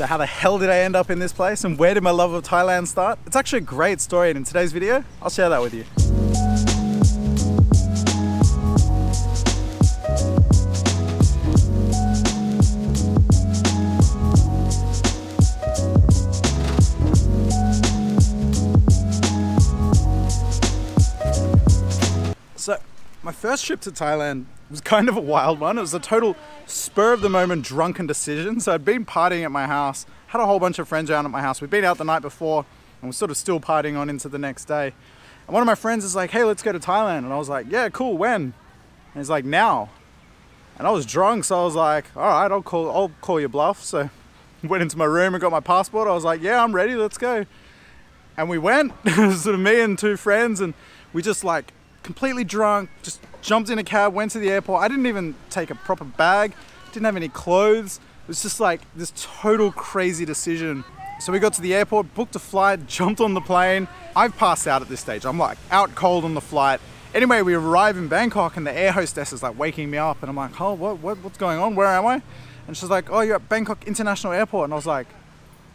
So how the hell did I end up in this place and where did my love of Thailand start? It's actually a great story, and in today's video, I'll share that with you. So my first trip to Thailand was kind of a wild one. It was a total spur of the moment drunken decision. So I'd been partying at my house, had a whole bunch of friends around at my house. We'd been out the night before and we're sort of still partying on into the next day. And one of my friends is like, hey, let's go to Thailand. And I was like, yeah, cool, when? And he's like, now. And I was drunk, so I was like, all right, I'll call your bluff. So I went into my room and got my passport. I was like, yeah, I'm ready, let's go. And we went, sort of me and two friends, and we just like completely drunk, just jumped in a cab, went to the airport. I didn't even take a proper bag, didn't have any clothes. It was just like this total crazy decision. So we got to the airport, booked a flight, jumped on the plane. I've passed out at this stage. I'm like out cold on the flight. Anyway, we arrive in Bangkok and the air hostess is like waking me up and I'm like, oh, what's going on? Where am I? And she's like, oh, you're at Bangkok International Airport. And I was like,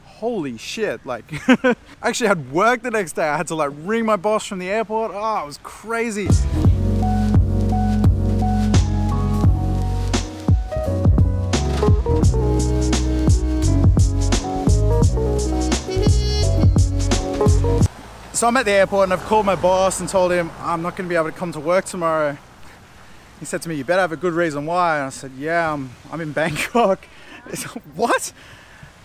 holy shit, like, I actually had work the next day. I had to like ring my boss from the airport. Oh, it was crazy. So I'm at the airport and I've called my boss and told him I'm not going to be able to come to work tomorrow. He said to me, you better have a good reason why. And I said, yeah, I'm in Bangkok. He said, what?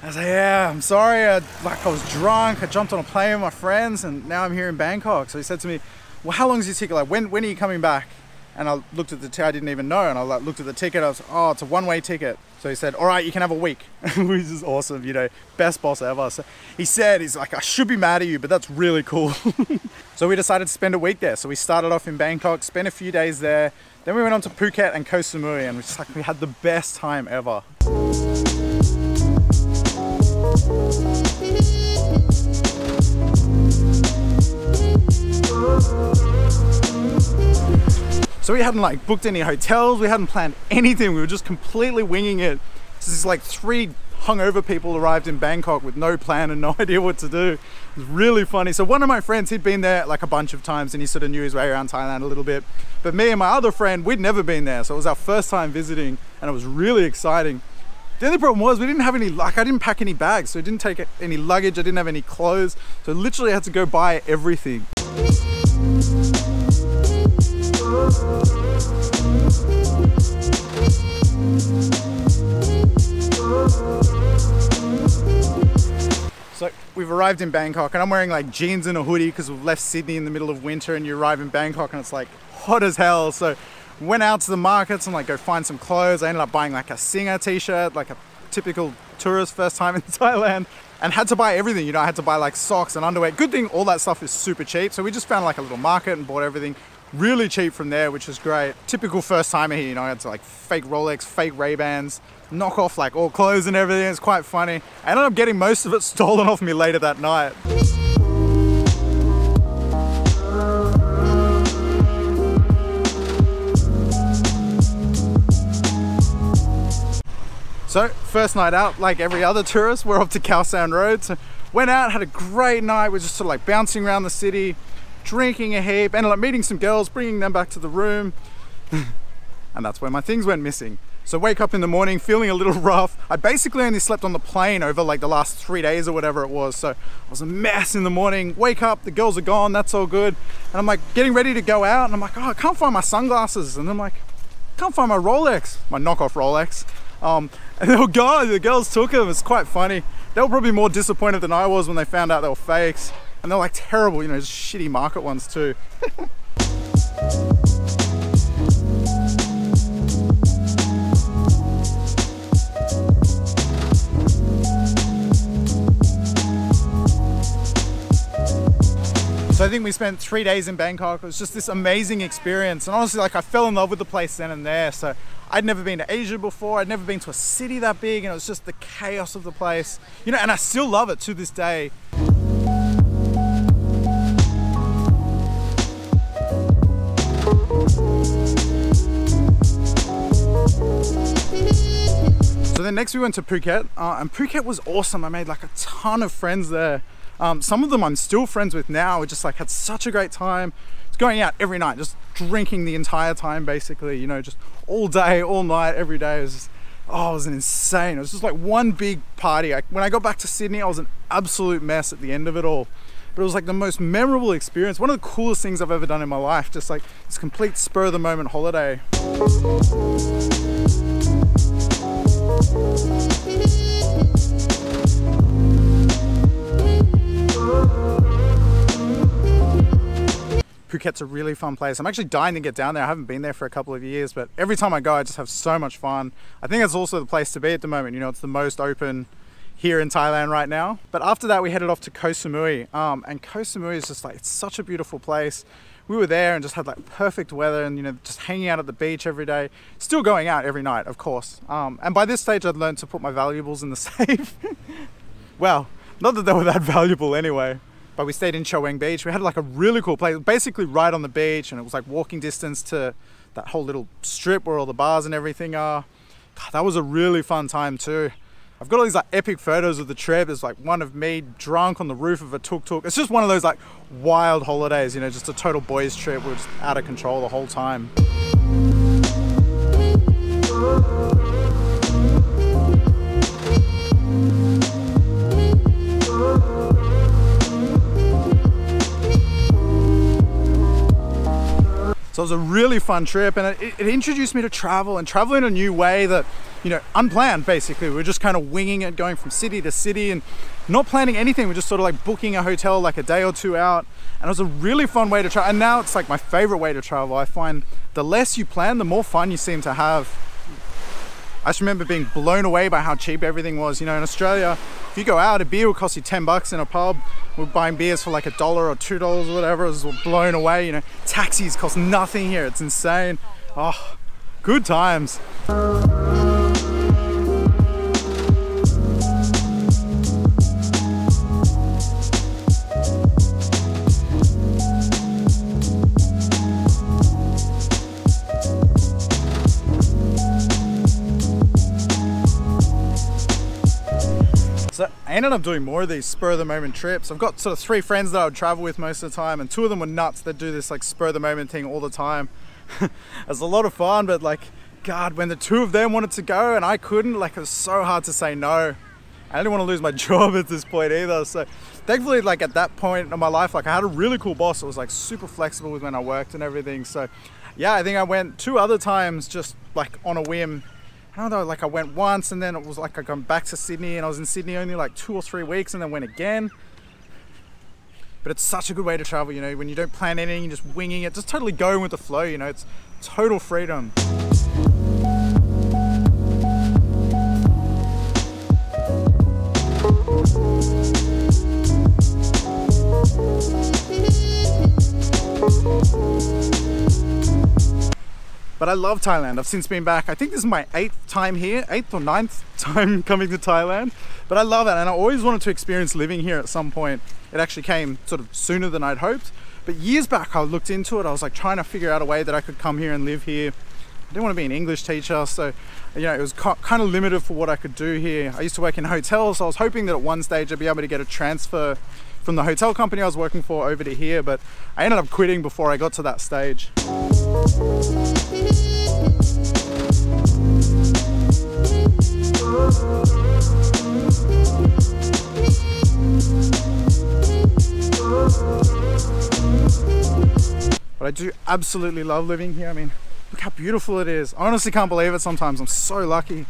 I was like, yeah, I'm sorry, I was drunk, I jumped on a plane with my friends and now I'm here in Bangkok. So he said to me, well, how long is your ticket? Like, when are you coming back? And I looked at the ticket, I didn't even know, and I like, looked at the ticket, I was, oh, it's a one-way ticket. So he said, all right, you can have a week, which is awesome, you know, best boss ever. So he said, he's like, I should be mad at you, but that's really cool. So we decided to spend a week there. So we started off in Bangkok, spent a few days there, then we went on to Phuket and Koh Samui, and we had the best time ever. So we hadn't like booked any hotels, we hadn't planned anything, we were just completely winging it. So this like 3 hungover people arrived in Bangkok with no plan and no idea what to do. It was really funny. So one of my friends, he'd been there like a bunch of times and he sort of knew his way around Thailand a little bit. But me and my other friend, we'd never been there. So it was our first time visiting and it was really exciting. The only problem was we didn't have any luck. I didn't pack any bags, so I didn't take any luggage, I didn't have any clothes. So literally I had to go buy everything. So we've arrived in Bangkok and I'm wearing like jeans and a hoodie because we've left Sydney in the middle of winter and you arrive in Bangkok and it's like hot as hell. So went out to the markets and like go find some clothes. I ended up buying like a Singer t-shirt, like a typical tourist first time in Thailand, and had to buy everything. You know, I had to buy like socks and underwear. Good thing all that stuff is super cheap. So we just found like a little market and bought everything really cheap from there, which is great. Typical first timer here, you know, I had to like fake Rolex, fake Ray-Bans, knock off like all clothes and everything. It's quite funny. I ended up getting most of it stolen off me later that night. So first night out, like every other tourist, we're off to Khao San Road. So went out, had a great night. We're just sort of like bouncing around the city, drinking a heap, ended up meeting some girls, bringing them back to the room. And that's where my things went missing. So wake up in the morning feeling a little rough. I basically only slept on the plane over like the last 3 days or whatever it was. So I was a mess in the morning. Wake up, the girls are gone, that's all good. And I'm like getting ready to go out and I'm like, oh, I can't find my sunglasses. And I'm like, I can't find my Rolex, my knockoff Rolex. And they were gone, the girls took them. It's quite funny. They were probably more disappointed than I was when they found out they were fakes. And they're like terrible, you know, just shitty market ones too. So I think we spent 3 days in Bangkok. It was just this amazing experience. And honestly, like I fell in love with the place then and there. So I'd never been to Asia before. I'd never been to a city that big. And it was just the chaos of the place. You know, and I still love it to this day. So then next we went to Phuket, and Phuket was awesome. I made like a ton of friends there. Some of them I'm still friends with now. We just like had such a great time. It's going out every night, just drinking the entire time basically, you know, just all day, all night, every day. It was just, oh, it was insane. It was just like one big party. When I got back to Sydney, I was an absolute mess at the end of it all. But it was like the most memorable experience. One of the coolest things I've ever done in my life. Just like this complete spur of the moment holiday. Phuket's a really fun place. I'm actually dying to get down there. I haven't been there for a couple of years, but every time I go, I just have so much fun. I think it's also the place to be at the moment. You know, it's the most open here in Thailand right now. But after that, we headed off to Koh Samui. And Koh Samui is just like, it's such a beautiful place. We were there and just had like perfect weather and, you know, just hanging out at the beach every day. Still going out every night, of course. And by this stage, I'd learned to put my valuables in the safe. Well, not that they were that valuable anyway. But we stayed in Chiang Beach. We had like a really cool place, basically right on the beach, and it was like walking distance to that whole little strip where all the bars and everything are. God, that was a really fun time too. I've got all these like epic photos of the trip. There's like one of me drunk on the roof of a tuk-tuk. It's just one of those like wild holidays, you know, just a total boys trip. We're just out of control the whole time. So it was a really fun trip, and it introduced me to travel and travel in a new way that, you know, unplanned basically. We were just kind of winging it, going from city to city and not planning anything. We're just sort of like booking a hotel like a day or two out. And it was a really fun way to travel. And now it's like my favorite way to travel. I find the less you plan, the more fun you seem to have. I just remember being blown away by how cheap everything was. You know, in Australia, if you go out, a beer will cost you 10 bucks in a pub. We're buying beers for like $1 or $2 or whatever. I was blown away. You know, taxis cost nothing here. It's insane. Oh, good times. So I ended up doing more of these spur of the moment trips. I've got sort of 3 friends that I would travel with most of the time, and 2 of them were nuts that do this like spur of the moment thing all the time. It's a lot of fun, but like, God, when the 2 of them wanted to go and I couldn't, like it was so hard to say no. I didn't want to lose my job at this point either. So thankfully, like at that point in my life, like I had a really cool boss that was like super flexible with when I worked and everything. So yeah, I think I went 2 other times just like on a whim. I don't know, like I went once and then it was like I come back to Sydney, and I was in Sydney only like 2 or 3 weeks and then went again. But it's such a good way to travel, you know, when you don't plan anything, you're just winging it, just totally going with the flow, you know, it's total freedom. But I love Thailand. I've since been back. I think this is my 8th time here, 8th or 9th time coming to Thailand. But I love it, and I always wanted to experience living here at some point. It actually came sort of sooner than I'd hoped. But years back, I looked into it. I was like trying to figure out a way that I could come here and live here. I didn't want to be an English teacher, so you know, it was kind of limited for what I could do here. I used to work in hotels, so I was hoping that at one stage I'd be able to get a transfer from the hotel company I was working for over to here, but I ended up quitting before I got to that stage. But I do absolutely love living here. I mean, look how beautiful it is. I honestly can't believe it sometimes. I'm so lucky.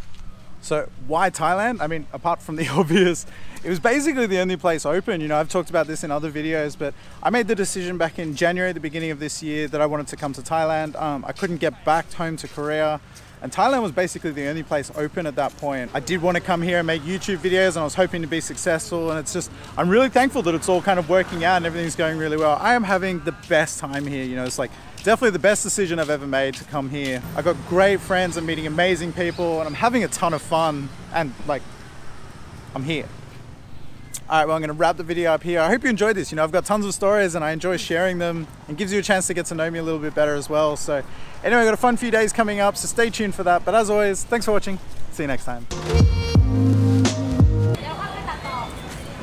So why Thailand? I mean, apart from the obvious, it was basically the only place open. You know, I've talked about this in other videos, but I made the decision back in January, the beginning of this year, that I wanted to come to Thailand. I couldn't get back home to Korea, and Thailand was basically the only place open at that point. I did want to come here and make YouTube videos, and I was hoping to be successful, and it's just, I'm really thankful that it's all kind of working out and everything's going really well. I am having the best time here. You know, it's like definitely the best decision I've ever made to come here. I've got great friends, I'm meeting amazing people, and I'm having a ton of fun, and like, I'm here. Alright, well, I'm going to wrap the video up here. I hope you enjoyed this. You know, I've got tons of stories and I enjoy sharing them, and gives you a chance to get to know me a little bit better as well. So anyway, I've got a fun few days coming up, so stay tuned for that. But as always, thanks for watching. See you next time.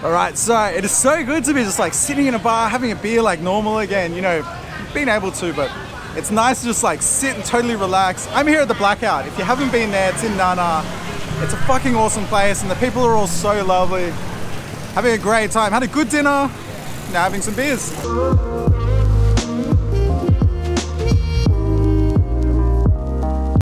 Alright, so it is so good to be just like sitting in a bar, having a beer like normal again. You know, been able to, but it's nice to just like sit and totally relax. I'm here at the Blackout. If you haven't been there, it's in Nana. It's a fucking awesome place and the people are all so lovely. Having a great time. Had a good dinner, now having some beers.